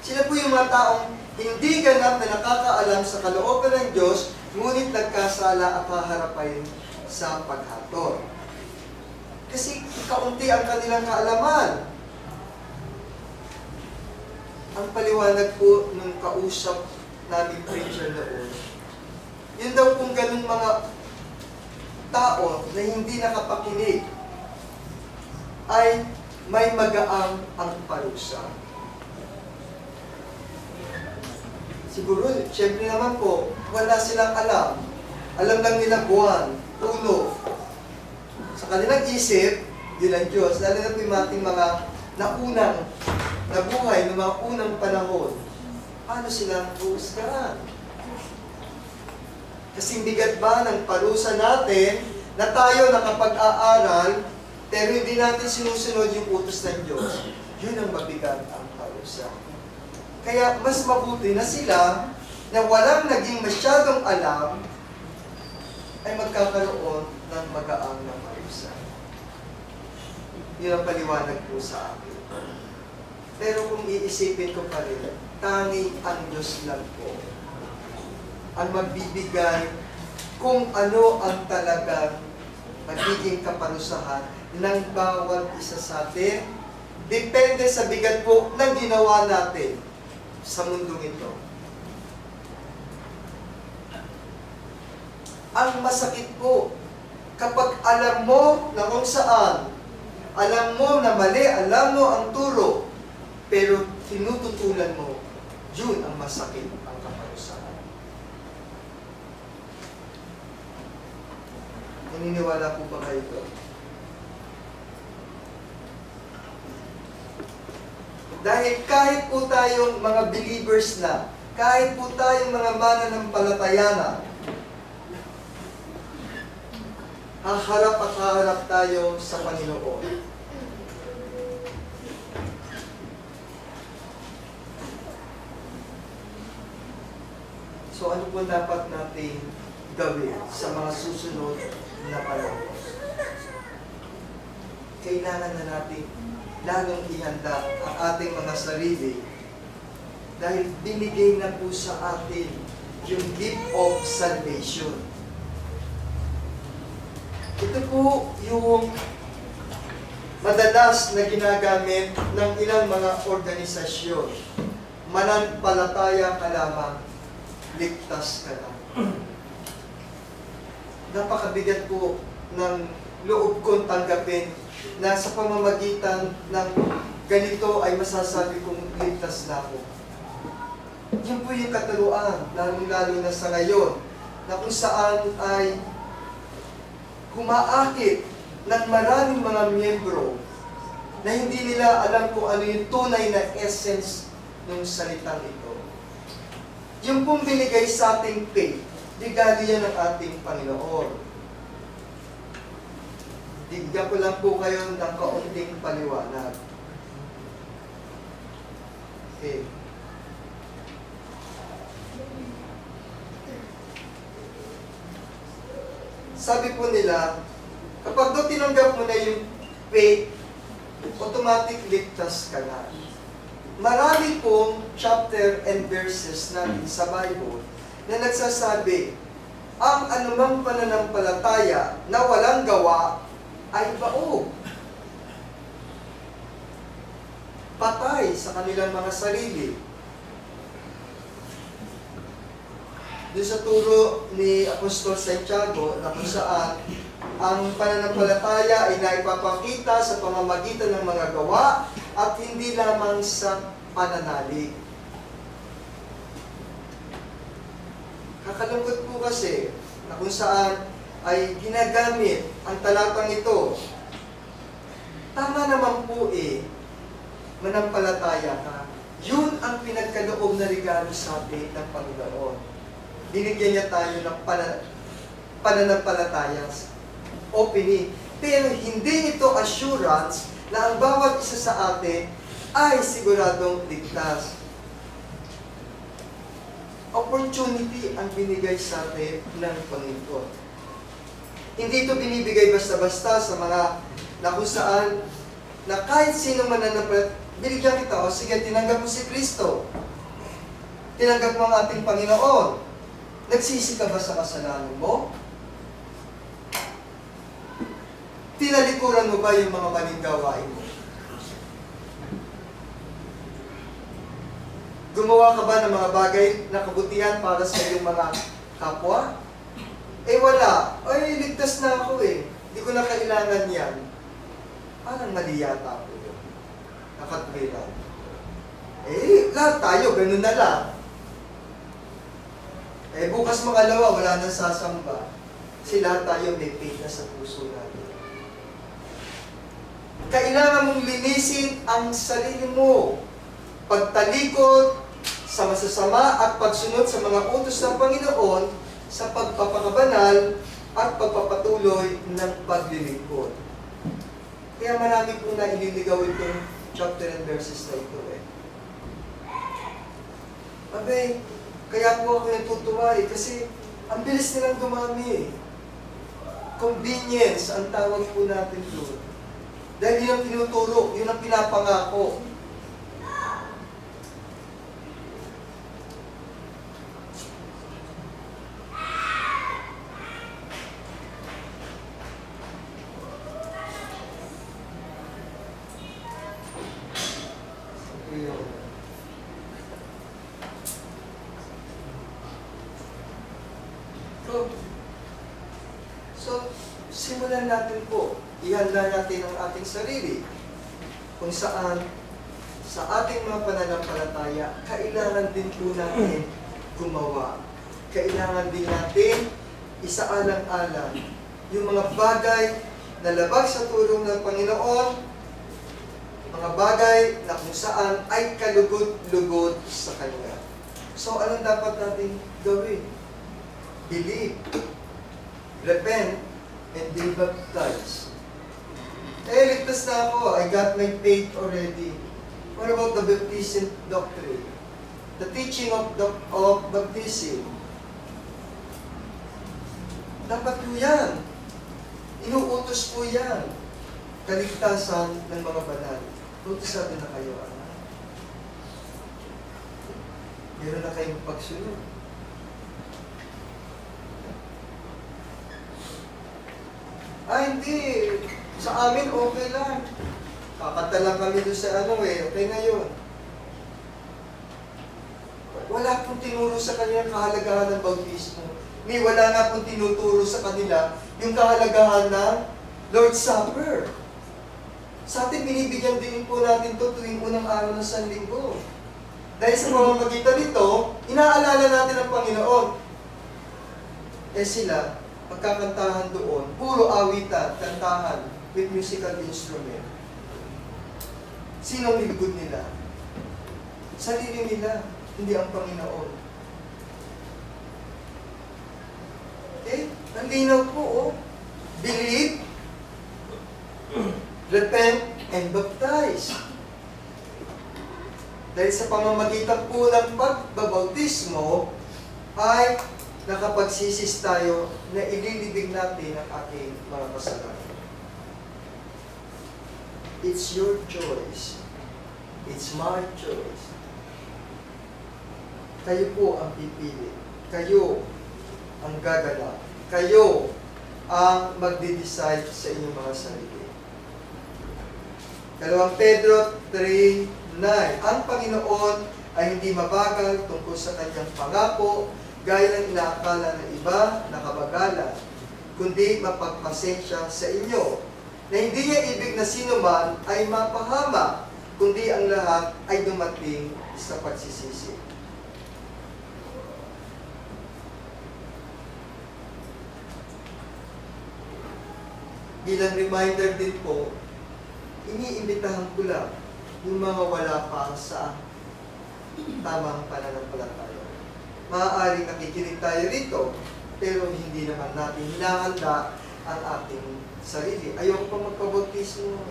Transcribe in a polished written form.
Sila po yung mga taong hindi ganap na nakakaalam sa kalooban ng Diyos, ngunit nagkasala at haharapin sa paghatol. Kasi kaunti ang kanilang kaalaman. Ang paliwanag po nung kausap namin preacher noon, yun daw kung ganun mga tao na hindi nakapakinig ay may magaang ang parusa. Siguro, syempre naman po, wala silang alam. Alam lang nila buwan, ulo. Sa kanilang isip, yun ang Diyos. Lalo na po yung ating mga naunang nabuhay ng mga unang panahon. Paano silang huhusgahan? Kasing bigat ba ng parusa natin na tayo nakapag-aaral pero hindi natin sinusunod yung utos ng Diyos? Yun ang mabigat ang parusa. Kaya mas mabuti na sila na walang naging masyadong alam ay magkakaroon ng magaang na parusa. Yun ang paliwanag po sa akin. Pero kung iisipin ko pa rin, tanging ang Diyos lang po ang magbibigay kung ano ang talagang magiging kaparusahan ng bawat isa sa atin. Depende sa bigat po ng ginawa natin sa mundong ito. Ang masakit po, kapag alam mo na kung saan, alam mo na mali, alam mo ang turo, pero tinututulan mo, yun ang masakit ang kaparusahan. Naniniwala po ba kayo ito? Dahil kahit po tayong mga believers na, kahit po tayong mga mananampalataya na, haharap at haharap tayo sa Panginoon. So ano po dapat natin gawin sa mga susunod na panahon? Kailangan na natin lalong ihanda ang ating mga sarili dahil binigay na po sa atin yung gift of salvation. Ito po yung madalas na ginagamit ng ilang mga organisasyon. Mananampalataya ka lamang, ligtas ka lang. Napakabigat po ng loob kong tanggapin na sa pamamagitan ng ganito ay masasabi kong ligtas na ako. Yan po yung katuruan, lalo na sa ngayon, na kung saan ay humaakit ng maraming mga miyembro na hindi nila alam kung ano yung tunay na essence ng salitang ito. Yung pong binigay sa ating faith, regalo yan ng ating Panginoon. Digyan ko lang po kayo ng kaunting paliwanag. Okay. Sabi po nila, kapag daw tinanggap mo na yung faith, automatic ligtas ka na. Marami pong chapter and verses natin sa Bible na nagsasabi, ang anumang pananampalataya na walang gawa ay baog. Patay sa kanilang mga sarili. Doon sa turo ni Apostol Santiago na kung saan ang pananampalataya ay naipapakita sa pamamagitan ng mga gawa at hindi lamang sa pananalig. Kakalungkot po kasi na kung saan ay ginagamit ang talatang ito. Tama naman po manampalataya ka. Yun ang pinagkaloob na regalo sa atin ng Panginoon. Binigyan niya tayo ng pananampalataya, opening. Pero hindi ito assurance na ang bawat isa sa atin ay siguradong ligtas. Opportunity ang binigay sa atin ng Panginoon. Hindi ito binibigay basta-basta sa mga na kung saan na kahit sino binigyan kita, o sige, tinanggap mo si Kristo. Tinanggap mo ang ating Panginoon. Nagsisi ka ba sa kasalanan mo? Tinalikuran mo ba yung mga maling gawain mo? Gumawa ka ba ng mga bagay na kabutihan para sa iyong mga kapwa? Eh wala. Ay, ligtas na ako eh. Hindi ko na kailangan yan. Parang mali yata ako yun. Nakatwiran. Eh, lahat tayo, ganun na lang. Eh, bukas makalawa, wala nang sasamba. Kasi lahat tayo may faith na sa puso natin. Kailangan mong linisin ang sarili mo. Pagtalikod sa masasama at pagsunod sa mga utos ng Panginoon sa pagpapakabanal at pagpapatuloy ng paglilingkod. Kaya marami pong naililigaw itong chapter and verses na ito eh. Abay, kaya po ako natutuwa eh, kasi ang bilis nilang dumami eh. Convenience ang tawag po natin doon. Dahil yun ang tinuturo, yun ang pinapangako. So, simulan natin po. Ihanda natin ang ating sarili kung saan sa ating mga pananampalataya, kailangan din po natin gumawa. Kailangan din natin isaalang-alang yung mga bagay na labag sa tulong ng Panginoon, mga bagay na kung saan ay kalugod-lugod sa Kanya. So, anong dapat natin gawin? Believe, repent, and be baptized. Eh, ligtas na ako. I got my faith already. What about the baptism doctrine? The teaching of baptism. Dapat po yan. Inuutos po yan. Kaligtasan ng mga banal. Utusado na kayo, anak. Meron na kayong pagsunod. Hindi. Sa amin, okay lang. Kakanta lang kami doon sa okay na yun. Wala pong tinuro sa kanila kahalagahan ng bautismo. Wala nga pong tinuturo sa kanila yung kahalagahan ng Lord's Supper. Sa atin, binibigyan din po natin ito tuwing unang araw ng Sanlinggo. Dahil sa pamamagitan nito, inaalala natin ang Panginoon. Eh sila, pagkakantahan doon, puro awitan, kantahan, with musical instrument. Sino ang nilugod nila? Sarili nila, hindi ang Panginoon. Okay? Ang linaw po, oh. Believe, repent, and baptize. Dahil sa pamamagitan po ng pagbabautismo, ay nakapagsisis tayo na ililibing natin ang ating mga kasalanan. It's your choice. It's my choice. Kayo po ang pipili. Kayo ang gagala. Kayo ang magde-decide sa inyong mga sarili. 2 Pedro 3:9. Ang Panginoon ay hindi mabagal tungkol sa kanyang pangako, gaya ng inaakala ng iba na kabagalan, kundi mapagpasensya sa inyo, na hindi niya ibig na sino man ay mapahama, kundi ang lahat ay dumating sa pagsisisi. Bilang reminder din po, iniimbitahan ko lang yung mga wala pa sa tamang pananampalataya. Maaaring nakikinig tayo rito, pero hindi naman natin hinahanda ang ating sarili. Ayoko pa magpabautismo.